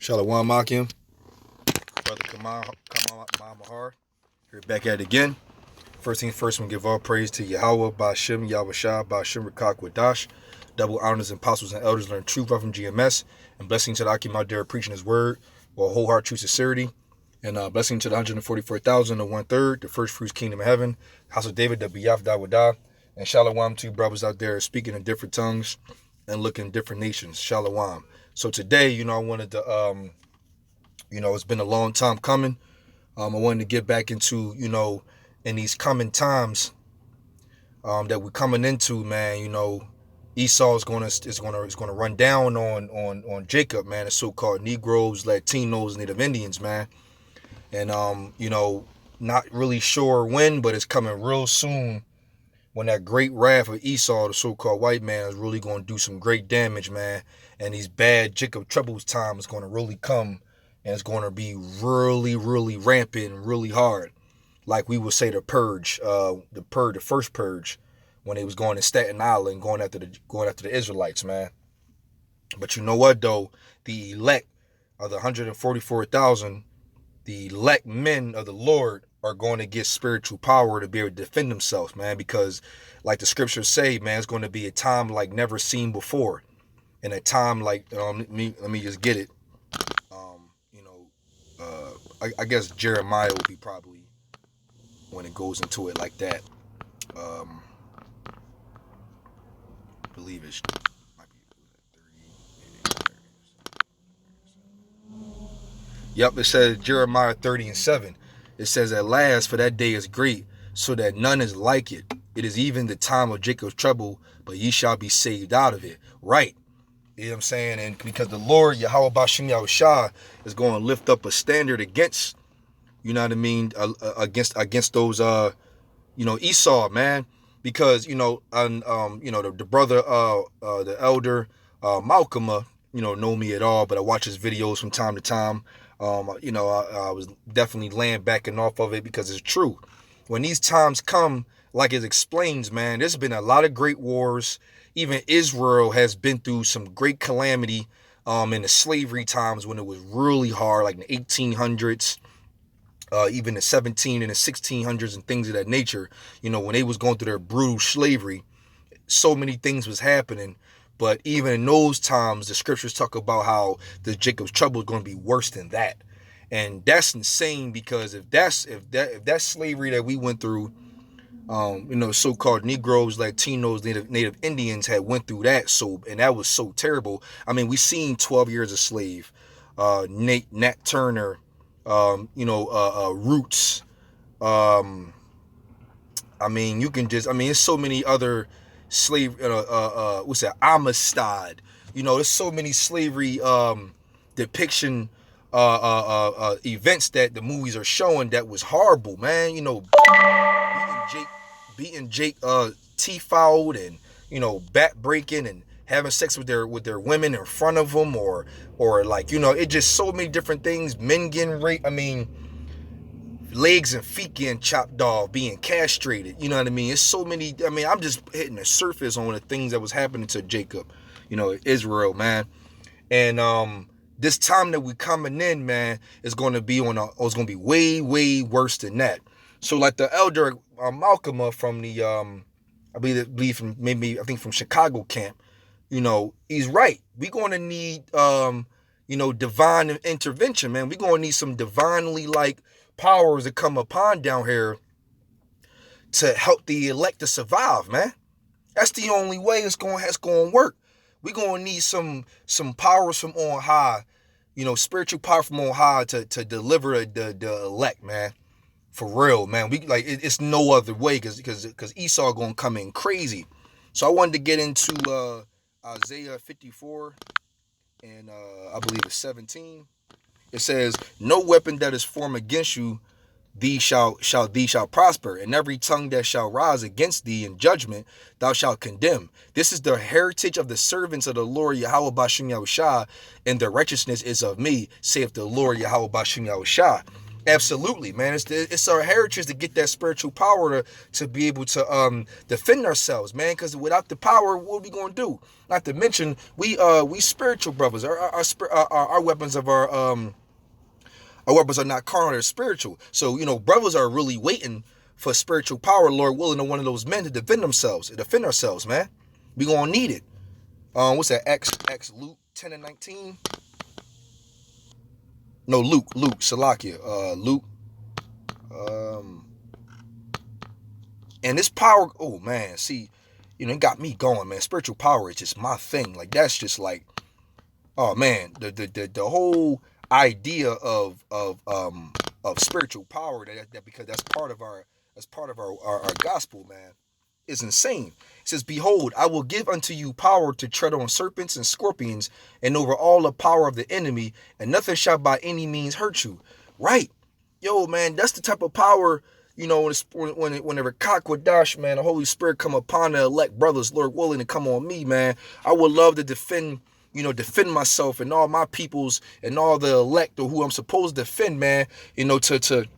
Shalom Makim, brother Kamal Mahar, here back at it again. First things first, we give all praise to Yahawah, Bahasham, Bahasham, qadash. Double honors and apostles and elders learn truth from GMS, and blessing to the Akim out there preaching his word with whole heart, true sincerity, and blessing to the 144,000, the 1/3, the first fruits kingdom of heaven, house of David, the Biyaf Dawadah, and Shalom to brothers out there speaking in different tongues and looking in different nations. Shalom. So today, I wanted to, it's been a long time coming. I wanted to get back into, in these coming times that we're coming into, man. Esau is gonna run down on Jacob, man. The so-called Negroes, Latinos, Native Indians, man. And not really sure when, but it's coming real soon. When that great wrath of Esau, the so-called white man, is really going to do some great damage, man. And these bad Jacob Trouble's time is going to really come, and it's going to be really, really rampant and really hard. Like we would say the purge, the first purge, when they was going to Staten Island, going after the Israelites, man. But you know what though? The elect of the 144,000, the elect men of the Lord are going to get spiritual power to be able to defend themselves, man, because like the scriptures say, man, it's going to be a time like never seen before, and a time like let me just get it. I guess Jeremiah will be probably when it goes into it like that. I believe it might be 30. Yep, it says Jeremiah 30:7. It says, "At last, for that day is great, so that none is like it. It is even the time of Jacob's trouble, but ye shall be saved out of it." Right. You know what I'm saying? And because the Lord, Yahawah Bahasham Yahawashi, is going to lift up a standard against, you know what I mean, against those, Esau, man. Because, the brother, the elder, Malcolm, know me at all, but I watch his videos from time to time. I was definitely laying back and off of it because it's true. When these times come, like it explains, man, there's been a lot of great wars. Even Israel has been through some great calamity in the slavery times when it was really hard, like in the 1800s, even the 17 and the 1600s and things of that nature. When they was going through their brutal slavery, so many things was happening. But even in those times, the scriptures talk about how the Jacob's trouble is going to be worse than that. And that's insane, because if that slavery that we went through, so-called Negroes, Latinos, Native Indians had went through that, and that was so terrible. I mean, we seen 12 Years a Slave, Nat Turner, Roots. You can it's so many other slave, Amistad. There's so many slavery depiction events that the movies are showing that was horrible, man. Beating Jake teeth out, and back breaking and having sex with their women in front of them, or it just so many different things. Men getting raped. Legs and feet getting chopped off, being castrated. You know what I mean? It's so many. I'm just hitting the surface on the things that was happening to Jacob, Israel, man. And this time that we coming in, man, is going to be it's going to be way, way worse than that. So like the elder Malcolm from the I believe from Chicago camp, he's right. We're going to need divine intervention, man. We're going to need some divinely powers to come upon down here to help the elect to survive, man. That's the only way it's going to work. We're going to need some powers from on high, spiritual power from on high to deliver the elect, man. For real, man. It's no other way, because Esau going to come in crazy. So I wanted to get into Isaiah 54 and I believe it's 17. It says, "No weapon that is formed against you, thee shall prosper, and every tongue that shall rise against thee in judgment, thou shalt condemn. This is the heritage of the servants of the Lord Yahawah Bahasham Yahawashi, and the righteousness is of me, saith the Lord Yahawah Bahasham Yahawashi." Absolutely, man. It's our heritage to get that spiritual power to be able to defend ourselves, man. Because without the power, what are we gonna do? Not to mention we spiritual brothers. Our weapons of our weapons are not carnal, they're spiritual. So brothers are really waiting for spiritual power, Lord willing, to one of those men to defend ourselves, man. We gonna need it. What's that? Luke 10:19. No, Luke, Salakia, Luke. And this power, oh man, see, it got me going, man. Spiritual power is just my thing. Like that's just like, oh man, the whole idea of spiritual power that because that's part of our gospel, man, is insane. It says, behold, I will give unto you power to tread on serpents and scorpions and over all the power of the enemy, and nothing shall by any means hurt you. Right. Yo, man, that's the type of power, when the rawchaa qadash, man, the Holy Spirit come upon the elect brothers, Lord willing, to come on me, man. I would love to defend myself and all my peoples and all the elect or who I'm supposed to defend, man, to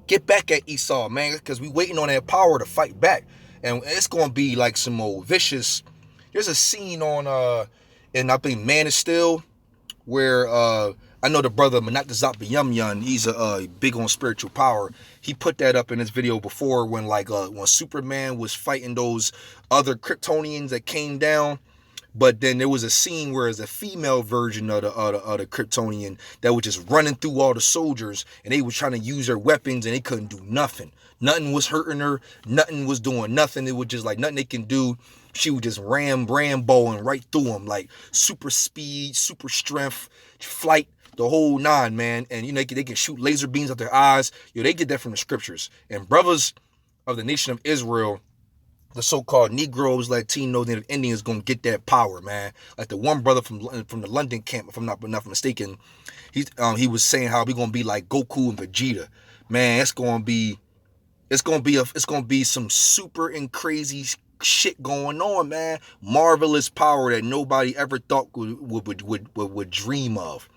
get back at Esau, man, because we waiting on that power to fight back. And it's going to be like some old vicious. There's a scene on, and I think Man is Still, where I know the brother Manakazak Yum, he's big on spiritual power. He put that up in his video before when Superman was fighting those other Kryptonians that came down. But then there was a scene where it's a female version of the Kryptonian that was just running through all the soldiers, and they were trying to use their weapons, and they couldn't do nothing. Nothing was hurting her. Nothing was doing nothing. It was just like nothing they can do. She would just Ramboing right through them, like super speed, super strength, flight, the whole nine, man. And they can shoot laser beams out their eyes. They get that from the scriptures. And brothers of the nation of Israel, the so-called Negroes, Latinos, Native Indians, gonna get that power, man. Like the one brother from the London camp, if I'm not mistaken, he was saying how we gonna be like Goku and Vegeta, man. It's gonna be some super and crazy shit going on, man. Marvelous power that nobody ever thought would dream of.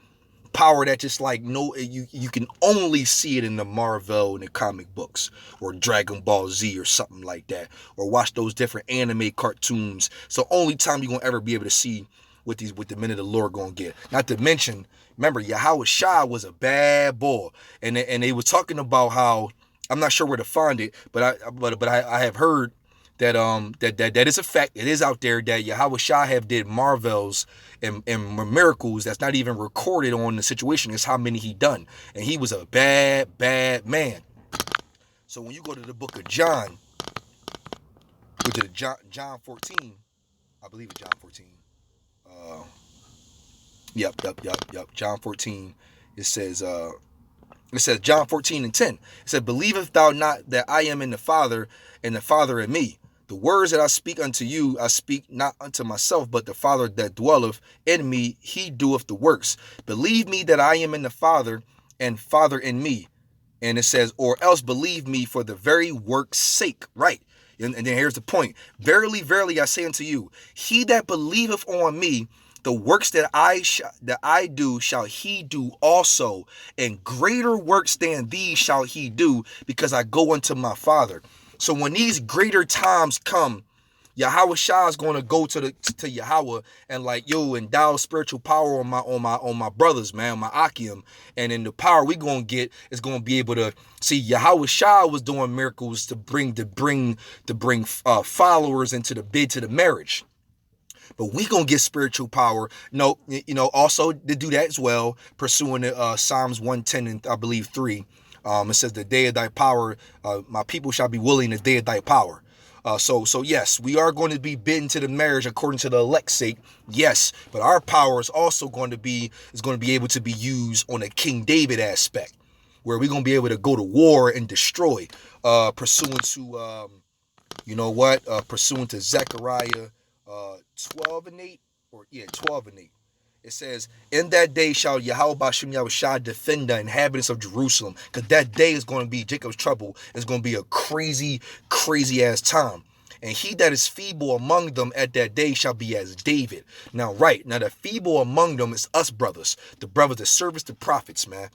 Power that just like you can only see it in the Marvel and the comic books or Dragon Ball Z or something like that, or watch those different anime cartoons. So only time you're gonna ever be able to see what the men of the Lord gonna get. Not to mention, remember Yahawashi was a bad boy, and they were talking about how, I'm not sure where to find it, but I have heard that that is a fact. It is out there that Yahawashi have did marvels and miracles that's not even recorded on the situation. It's how many he done, and he was a bad man. So when you go to the book of John, which is John 14, I believe it's John 14. Yep. John 14. It says John 14:10. It said, believeth thou not that I am in the Father, and the Father in me? The words that I speak unto you, I speak not unto myself, but the Father that dwelleth in me, he doeth the works. Believe me that I am in the Father, and Father in me. And it says, or else believe me for the very work's sake. Right. And then here's the point. Verily, verily, I say unto you, he that believeth on me, the works that I do shall he do also, and greater works than these shall he do, because I go unto my Father. So when these greater times come, Yahawashi is going to go to Yahawah and endow spiritual power on my brothers, man, on my Akim, and then the power we gonna get is gonna be able to see. Yahawashi was doing miracles to bring followers into the marriage. But we gonna get spiritual power. No, also to do that as well, pursuing the Psalms 110 and I believe 3. It says, the day of thy power, my people shall be willing the day of thy power. So yes, we are going to be bidden to the marriage according to the elect's sake. Yes, but our power is also going to be able to be used on a King David aspect, where we're going to be able to go to war and destroy, pursuant to pursuant to Zechariah 12 and 8, 12 and 8. It says, in that day shall Yahawah Bahasham Yahawashi defend the inhabitants of Jerusalem. Because that day is going to be Jacob's trouble. It's going to be a crazy, crazy ass time. And he that is feeble among them at that day shall be as David. Now the feeble among them is us brothers. The brothers that service the prophets, man.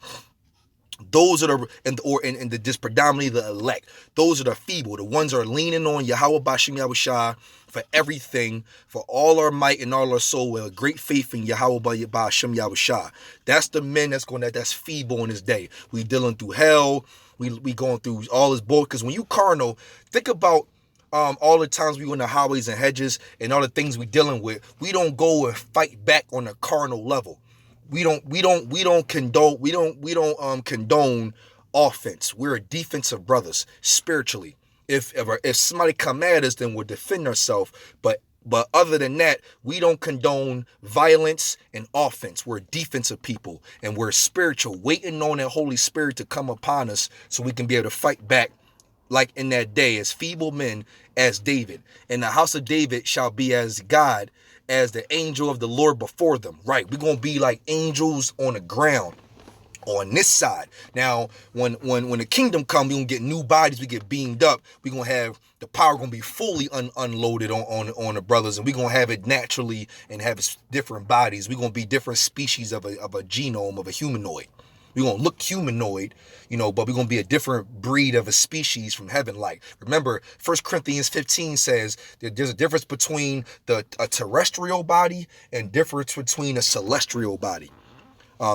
Those are the and the just predominantly the elect. Those are the feeble, the ones that are leaning on Yahawah Bahasham Yahawashi for everything, for all our might and all our soul, with a great faith in Yahawah Bahasham Yahawashi. That's the men that's feeble in this day. We dealing through hell. We going through all this bull. Because when you carnal, think about all the times we go in the highways and hedges and all the things we dealing with. We don't go and fight back on a carnal level. We don't condone offense. We're a defensive brothers spiritually. If somebody come at us, then we'll defend ourselves. But other than that, we don't condone violence and offense. We're defensive people, and we're spiritual, waiting on that Holy Spirit to come upon us so we can be able to fight back, like in that day, as feeble men, as David. And the house of David shall be as God, as the angel of the Lord before them. Right, we're gonna be like angels on the ground on this side. Now, when the kingdom come, we gonna get new bodies. We get beamed up. We gonna have the power gonna be fully unloaded on the brothers, and we gonna have it naturally and have different bodies. We gonna be different species of a genome of a humanoid. We're going to look humanoid, but we're going to be a different breed of a species from heaven. Like, remember, 1 Corinthians 15 says that there's a difference between a terrestrial body and difference between a celestial body.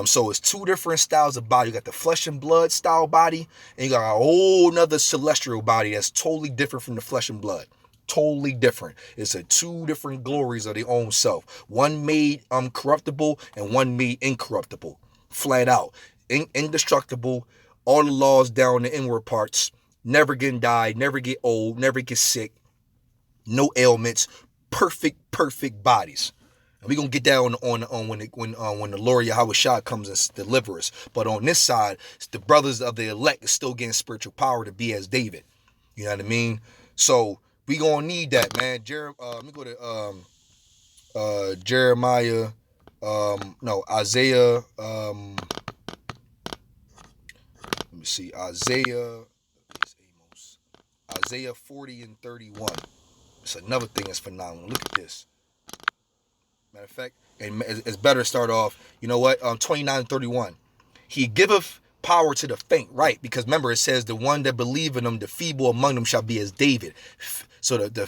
So it's two different styles of body. You got the flesh and blood style body, and you got a whole nother celestial body that's totally different from the flesh and blood. Totally different. It's two different glories of their own self. One made corruptible and one made incorruptible. Flat out. Indestructible, all the laws down the inward parts, never getting died, never get old, never get sick, no ailments, perfect bodies. And we're gonna get that on when the Lord Yahawashi comes and deliver us. But on this side, the brothers of the elect is still getting spiritual power to be as David. You know what I mean? So we gonna need that, man. Let me go to Jeremiah, Isaiah. Let me see, Isaiah 40 and 31. It's another thing that's phenomenal. Look at this. Matter of fact, and it's better to start off, 29 and 31. He giveth power to the faint, right? Because remember, it says the one that believe in him, the feeble among them shall be as David. So the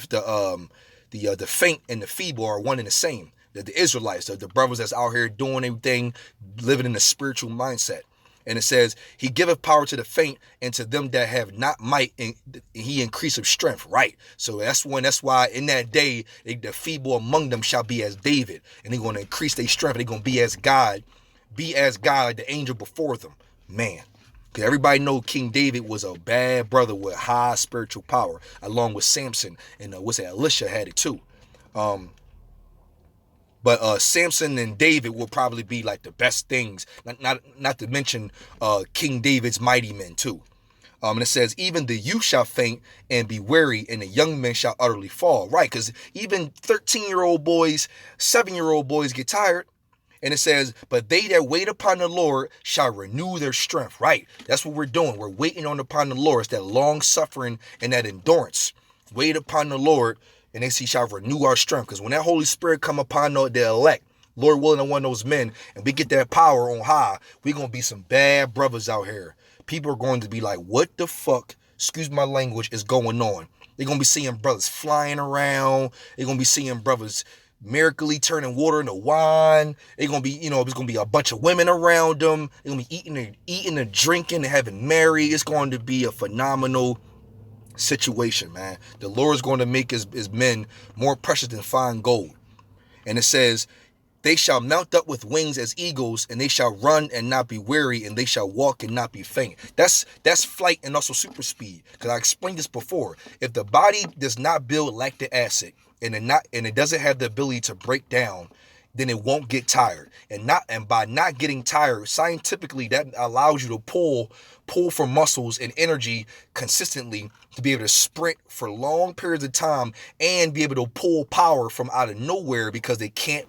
faint and the feeble are one and the same. The Israelites, the brothers that's out here doing everything, living in a spiritual mindset. And it says, he giveth power to the faint, and to them that have not might, and he increaseth strength. Right. So that's why in that day, the feeble among them shall be as David. And they're going to increase their strength. They're going to be as God, the angel before them. Man. Because everybody know King David was a bad brother with high spiritual power, along with Samson. And Elisha had it too. But Samson and David will probably be like the best things, not to mention King David's mighty men too. And it says, even the youth shall faint and be weary, and the young men shall utterly fall. Right, because even 13-year-old boys, 7-year-old boys get tired. And it says, but they that wait upon the Lord shall renew their strength. Right, that's what we're doing. We're waiting upon the Lord. It's that long suffering and that endurance. Wait upon the Lord, and he shall renew our strength. Because when that Holy Spirit come upon the elect, Lord willing, to one of those men, and we get that power on high, we're going to be some bad brothers out here. People are going to be like, what the fuck, excuse my language, is going on? They're going to be seeing brothers flying around. They're going to be seeing brothers miraculously turning water into wine. They're going to be, there's going to be a bunch of women around them. They're going to be eating and drinking and having married. It's going to be a phenomenal situation, man. The Lord is going to make his men more precious than fine gold. And it says, they shall mount up with wings as eagles, and they shall run and not be weary, and they shall walk and not be faint. That's flight and also super speed. Because I explained this before. If the body does not build lactic acid, and it doesn't have the ability to break down, then it won't get tired. And by not getting tired, scientifically, that allows you to pull from muscles and energy consistently to be able to sprint for long periods of time and be able to pull power from out of nowhere, because it can't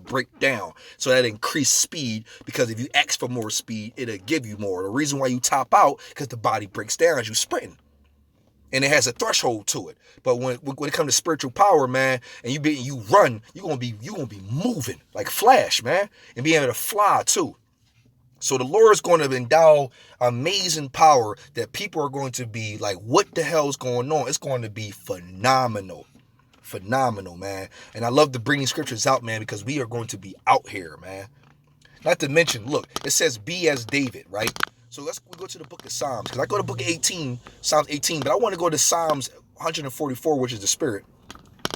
break down. So that increased speed, because if you ask for more speed, it'll give you more. The reason why you top out, because the body breaks down as you sprinting. And it has a threshold to it. But when it comes to spiritual power, man, and you run, you're gonna be moving like Flash, man, and be able to fly too. So the Lord is going to endow amazing power that people are going to be like, what the hell is going on? It's going to be phenomenal. Phenomenal, man. And I love to bring these scriptures out, man, because we are going to be out here, man. Not to mention, look, it says be as David, right? So we go to the book of Psalms, because I go to book of 18, Psalms 18, but I want to go to Psalms 144, which is the spirit,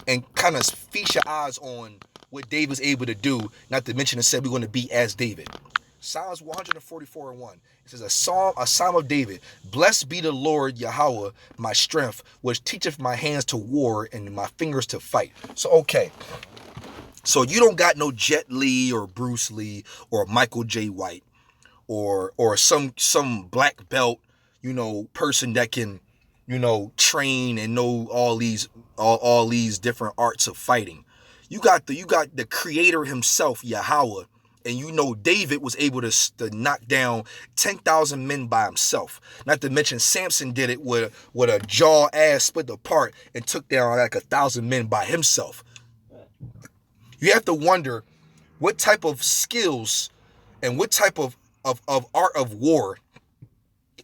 and kind of feast your eyes on what David was able to do. Not to mention, it said we're going to be as David. Psalms 144 and 1. It says a psalm of David. Blessed be the Lord Yahawah, my strength, which teacheth my hands to war and my fingers to fight. So, okay. So you don't got no Jet Li or Bruce Lee or Michael J. White or some black belt, person that can, train and know all these different arts of fighting. You got the creator himself, Yahawah. And David was able to knock down 10,000 men by himself. Not to mention Samson did it with a jaw ass split apart and took down like 1,000 men by himself. You have to wonder what type of skills and what type of art of war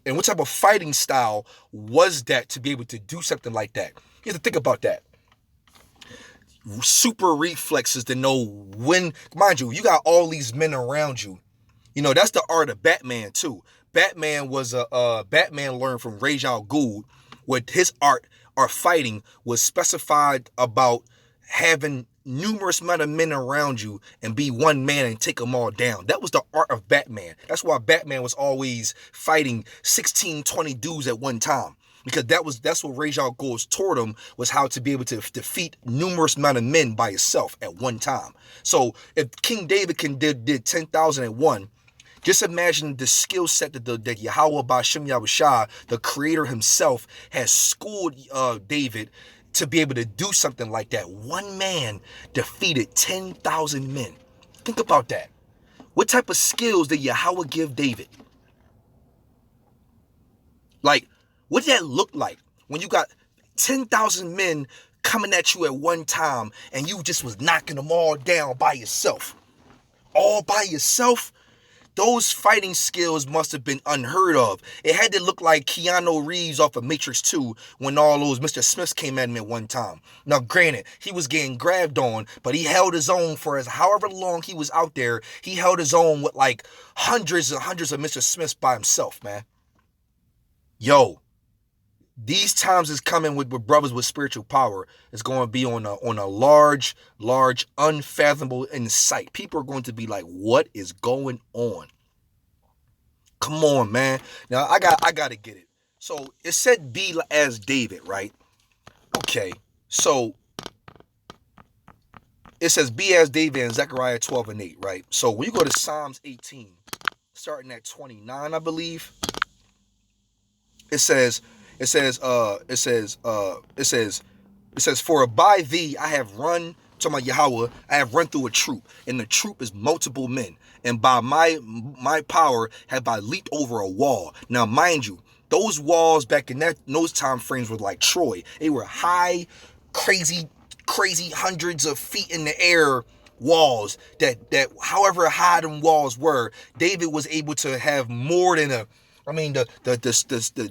and what type of fighting style was that to be able to do something like that. You have to think about that. Super reflexes to know when, mind you, you got all these men around you. That's the art of Batman too. Batman learned from Ra's al Ghul what his art or fighting was specified about having numerous amount of men around you and be one man and take them all down. That was the art of Batman. That's why Batman was always fighting 16, 20 dudes at one time. Because that's what Ra's al Ghul taught him, was how to be able to defeat numerous amount of men by himself at one time. So if King David did 10,001, just imagine the skill set that Yahawah Bahasham Yahawashi, the creator himself, has schooled David to be able to do something like that. One man defeated 10,000 men. Think about that. What type of skills did Yahawah give David? Like, what did that look like when you got 10,000 men coming at you at one time and you just was knocking them all down by yourself? All by yourself? Those fighting skills must have been unheard of. It had to look like Keanu Reeves off of Matrix 2 when all those Mr. Smiths came at him at one time. Now, granted, he was getting grabbed on, but he held his own for however long he was out there. He held his own with like hundreds and hundreds of Mr. Smiths by himself, man. Yo. These times is coming with brothers with spiritual power. It's going to be on a large, unfathomable insight. People are going to be like, what is going on? Come on, man. Now, I got to get it. So, it said be as David, right? Okay. So, it says be as David in Zechariah 12 and 8, right? So, when you go to Psalms 18, starting at 29, I believe, it says, for by thee I have run, to my Yahawah, I have run through a troop, and the troop is multiple men, and by my power have I leaped over a wall. Now, mind you, those walls back in those time frames were like Troy. They were high, crazy hundreds of feet in the air walls that however high them walls were, David was able to have more than the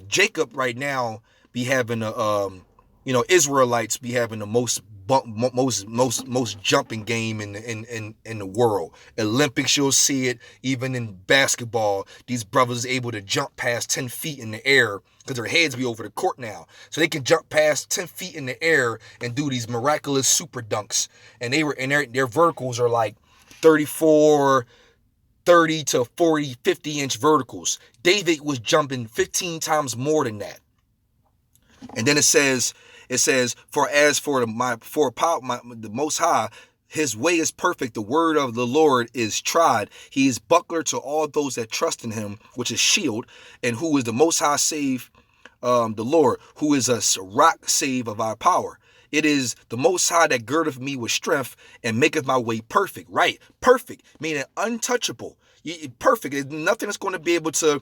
Jacob right now be having Israelites be having the most jumping game in the world. Olympics, you'll see it. Even in basketball, these brothers are able to jump past 10 feet in the air because their heads be over the court now, so they can jump past 10 feet in the air and do these miraculous super dunks. And their verticals are like 30 to 40, 50 inch verticals. David was jumping 15 times more than that. And then it says, for as for the Most High, his way is perfect. The word of the Lord is tried. He is buckler to all those that trust in him, which is shield, and who is the Most High save, the Lord, who is a rock save of our power. It is the Most High that girdeth me with strength and maketh my way perfect. Right? Perfect, meaning untouchable. Perfect. There's nothing that's going to be able to,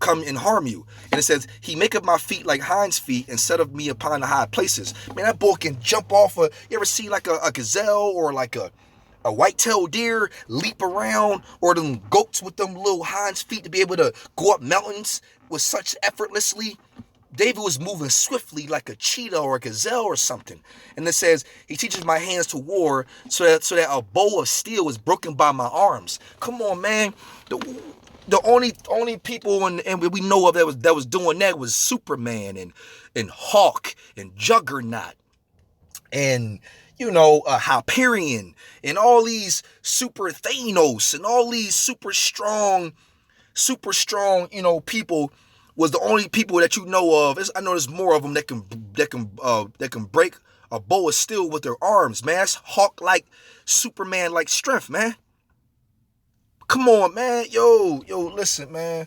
come and harm you. And it says, he maketh my feet like hinds feet and set of me upon the high places. Man, that boy can jump off you ever see like a gazelle or like a a white-tailed deer leap around, or them goats with them little hinds feet to be able to go up mountains with such effortlessly. David was moving swiftly like a cheetah or a gazelle or something. And it says, he teaches my hands to war so that a bow of steel is broken by my arms. Come on, man. The only people and we know of that was doing that was Superman and Hawk and Juggernaut and Hyperion and all these super Thanos and all these super strong, people was the only people that you know of. I know there's more of them that can break a bow of steel with their arms, man. That's Hawk-like, Superman-like strength, man. Come on, man. Yo, listen, man.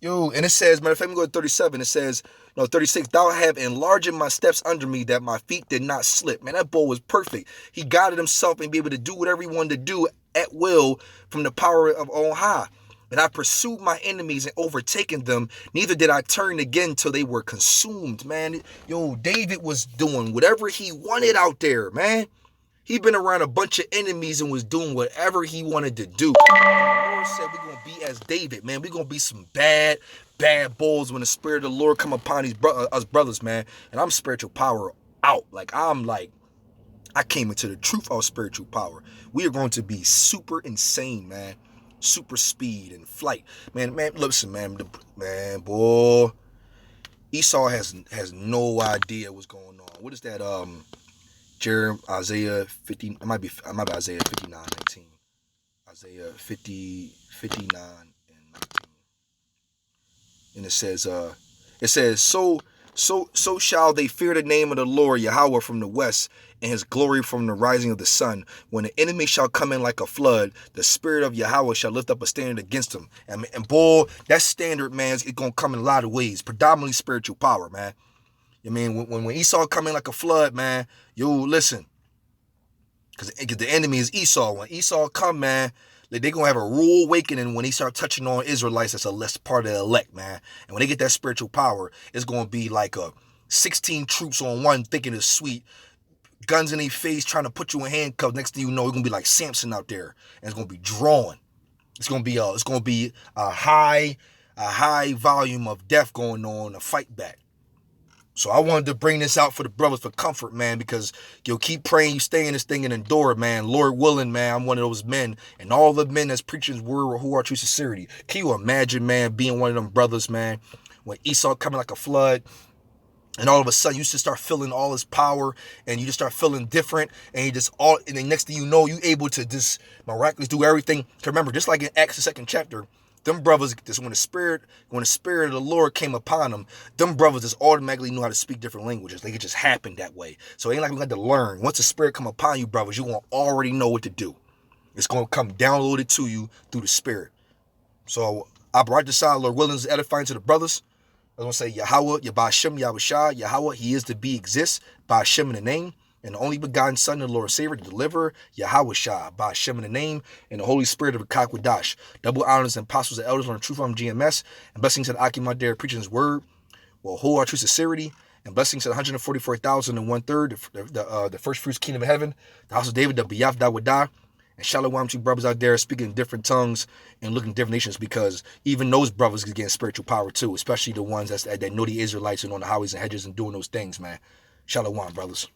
Yo, and it says, matter of fact, let me go to 37. It says, 36, thou have enlarged my steps under me that my feet did not slip. Man, that boy was perfect. He guided himself and be able to do whatever he wanted to do at will from the power of on high. And I pursued my enemies and overtaken them. Neither did I turn again till they were consumed, man. Yo, David was doing whatever he wanted out there, man. He been around a bunch of enemies and was doing whatever he wanted to do. And the Lord said we're going to be as David, man. We're going to be some bad bulls when the Spirit of the Lord come upon us brothers, man. And I'm spiritual power out. I came into the truth of spiritual power. We are going to be super insane, man. Super speed and flight. Man, listen, man, boy. Esau has no idea what's going on. What is that? Isaiah 50, it might be Isaiah 59, 19. Isaiah 50, 59 and 19. And it says, so shall they fear the name of the Lord, Yahawah from the west, and his glory from the rising of the sun. When the enemy shall come in like a flood, the Spirit of Yahawah shall lift up a standard against him. And boy, that standard, man, is going to come in a lot of ways, predominantly spiritual power, man. I mean, when Esau come in like a flood, man, yo, listen. Because the enemy is Esau. When Esau come, man, they're going to have a rude awakening when he start touching on Israelites that's a less part of the elect, man. And when they get that spiritual power, it's going to be like 16 troops on one thinking it's sweet. Guns in their face trying to put you in handcuffs. Next thing you know, it's going to be like Samson out there. And it's going to be drawing. It's going to be a high volume of death going on, a fight back. So I wanted to bring this out for the brothers for comfort, man, because keep praying, you stay in this thing and endure it, man. Lord willing, man, I'm one of those men. And all the men that's preaching his word who are true sincerity. Can you imagine, man, being one of them brothers, man, when Esau coming like a flood, and all of a sudden you just start feeling all his power and you just start feeling different and and then next thing you know, you able to just miraculously do everything. Remember, just like in Acts, the 2nd chapter, them brothers, when the spirit of the Lord came upon them, them brothers just automatically knew how to speak different languages. Like it just happened that way. So it ain't like we had to learn. Once the spirit come upon you, brothers, you gonna already know what to do. It's gonna come downloaded to you through the spirit. So I brought this out, Lord willing, is edifying to the brothers. I was gonna say Yahawah, Bahasham, Yahawashi, Yahawah, he is to be, exists, Bahasham in the name. And the only begotten Son of the Lord Savior to deliver, Yahawashi, Bahasham in the name, and the Holy Spirit of the qadash. Double honors and apostles and elders on the truth from GMS, and blessings to the Akim there preaching his word, will hold our true sincerity, and blessings to the 144,000 and 1/3, the first fruits kingdom of heaven, the house of David, the Biyaf Dawadah, and shalom to brothers out there speaking in different tongues and looking different nations, because even those brothers can get spiritual power too, especially the ones that know the Israelites and on the highways and hedges and doing those things, man. Shalom, brothers.